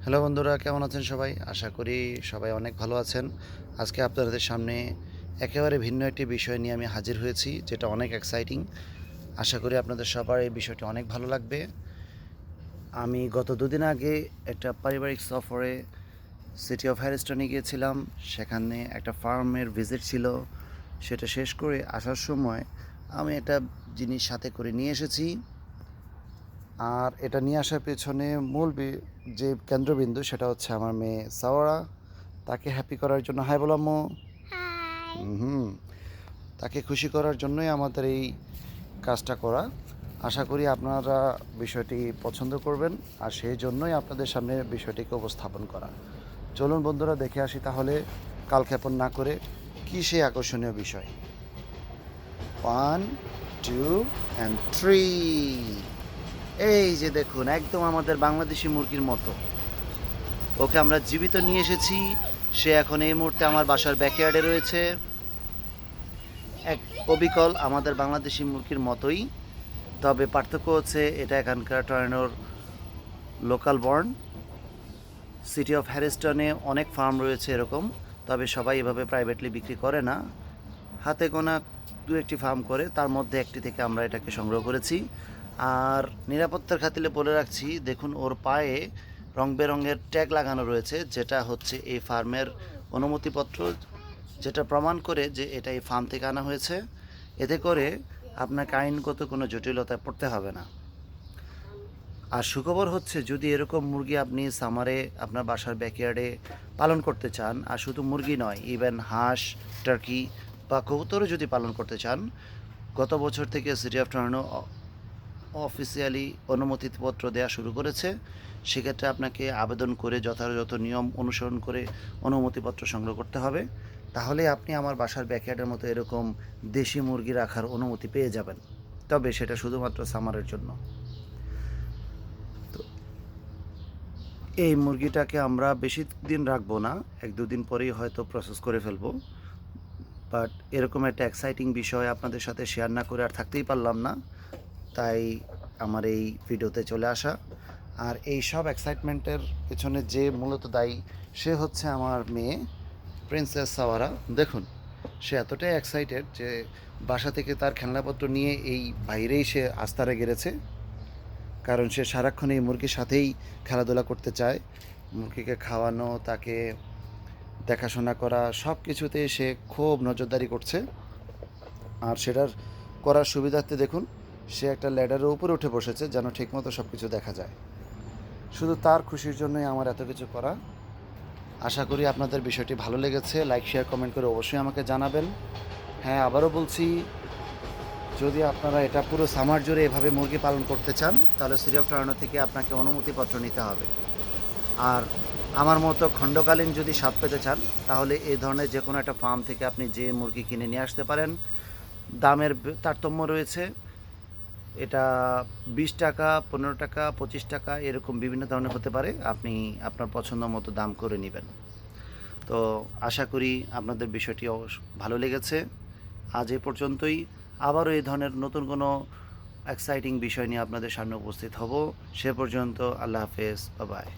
Hello বন্ধুরা, কেমন আছেন সবাই? আশা করি সবাই অনেক ভালো আছেন। আজকে আপনাদের সামনে একেবারে ভিন্ন একটি বিষয় নিয়ে আমি হাজির হয়েছি, যেটা অনেক এক্সাইটিং। আশা করি আপনাদের সবার এই বিষয়টি অনেক ভালো লাগবে। আমি গত দুদিন আগে একটা পারিবারিক সফরে সিটি অফ হ্যারিস্টনে গিয়েছিলাম। সেখানে একটা ফার্মের ভিজিট ছিল। সেটা শেষ করে আসার সময় আমি একটা জিনিস সাথে করে নিয়ে এসেছি। আর এটা নিয়ে আসার পেছনে মূল যে কেন্দ্রবিন্দু সেটা হচ্ছে আমার মেয়ে সাওয়ারা। তাকে হ্যাপি করার জন্য, হাই বলো আম্মু। হাই। হুম, তাকে খুশি করার জন্যই আমাদের এই কাজটা করা। আশা করি আপনারা বিষয়টি পছন্দ করবেন, আর সেই জন্যই আপনাদের সামনে বিষয়টিকে উপস্থাপন করা। চলুন বন্ধুরা, দেখে আসি তাহলে কালক্ষেপণ না করে কী সেই আকর্ষণীয় বিষয়। 1, 2 অ্যান্ড 3। এই যে দেখুন, একদম আমাদের বাংলাদেশি মুরগির মতো। ওকে আমরা জীবিত নিয়ে এসেছি। সে এখন এই মুহূর্তে আমার বাসার ব্যাকইয়ার্ডে রয়েছে। এক অবিকল আমাদের বাংলাদেশি মুরগির মতোই, তবে পার্থক্য হচ্ছে এটা এখানকার টরেন্টোর লোকাল বর্ন। সিটি অফ হ্যারিস্টনে অনেক ফার্ম রয়েছে এরকম, তবে সবাই এভাবে প্রাইভেটলি বিক্রি করে না। হাতে গোনা দু একটি ফার্ম করে, তার মধ্যে একটি থেকে আমরা এটাকে সংগ্রহ করেছি। আর নিরাপত্তার খাতিরে বলে রাখছি, দেখুন ওর পায়ে রং বেরঙের ট্যাগ লাগানো রয়েছে, যেটা হচ্ছে এই ফার্মের অনুমতিপত্র, যেটা প্রমাণ করে যে এটা এই ফার্ম থেকে আনা হয়েছে। এতে করে আপনাকে আইনগত কোনো জটিলতায় পড়তে হবে না। আর সুখবর হচ্ছে, যদি এরকম মুরগি আপনি সামারে আপনার বাসার ব্যাকইয়ার্ডে পালন করতে চান, আর শুধু মুরগি নয়, ইভেন হাঁস, টার্কি বা কবুতরও যদি পালন করতে চান, গত বছর থেকে সিটি অফ টরন্টো অফিসিয়ালি অনুমতিপত্র দেওয়া শুরু করেছে। সেক্ষেত্রে আপনাকে আবেদন করে যথাযথ নিয়ম অনুসরণ করে অনুমতিপত্র সংগ্রহ করতে হবে। তাহলে আপনি আমার বাসার ব্যাকইয়ার্ডের মতো এরকম দেশি মুরগি রাখার অনুমতি পেয়ে যাবেন। তবে সেটা শুধুমাত্র সামারের জন্য। তো এই মুরগিটাকে আমরা বেশি দিন রাখবো না, 1-2 দিন পরেই হয়তো প্রসেস করে ফেলবো। বাট এরকম একটা এক্সাইটিং বিষয় আপনাদের সাথে শেয়ার না করে আর থাকতেই পারলাম না, তাই আমার এই ভিডিওতে চলে আসা। আর এই সব এক্সাইটমেন্টের পেছনে যে মূলত দায়ী, সে হচ্ছে আমার মেয়ে প্রিন্সেস সাওয়ারা। দেখুন, সে এতটাই এক্সাইটেড যে বাসা থেকে তার খেলনাপত্র নিয়ে এই বাইরেই সে আস্তারে গেড়েছে। কারণ সে সারাক্ষণ এই মুরগির সাথেই খেলাধুলা করতে চায়। মুরগিকে খাওয়ানো, তাকে দেখাশোনা করা, সব কিছুতেই সে খুব নজরদারি করছে। আর সেটার করার সুবিধার্থে দেখুন, সে একটা ল্যাডারের উপরে উঠে বসেছে যেন ঠিকমতো সব কিছু দেখা যায়। শুধু তার খুশির জন্যই আমার এত কিছু করা। আশা করি আপনাদের বিষয়টি ভালো লেগেছে। লাইক, শেয়ার, কমেন্ট করে অবশ্যই আমাকে জানাবেন। হ্যাঁ, আবারও বলছি, যদি আপনারা এটা পুরো সামার জুড়ে এভাবে মুরগি পালন করতে চান, তাহলে সিটি অফ টরন্টো থেকে আপনাকে অনুমতিপত্র নিতে হবে। আর আমার মতো খণ্ডকালীন যদি স্বাদ পেতে চান, তাহলে এই ধরনের যে কোনো একটা ফার্ম থেকে আপনি যে মুরগি কিনে নিয়ে আসতে পারেন। দামের তারতম্য রয়েছে। এটা 20 টাকা, 15 টাকা, 25 টাকা এরকম বিভিন্ন ধরনের হতে পারে। আপনি আপনার পছন্দ মতো দাম করে নেবেন। তো আশা করি আপনাদের বিষয়টি ভালো লেগেছে। আজ এ পর্যন্তই। আবারও এই ধরনের নতুন কোনো এক্সাইটিং বিষয় নিয়ে আপনাদের সামনে উপস্থিত হব। সে পর্যন্ত আল্লাহ হাফেজ, বাই বাই।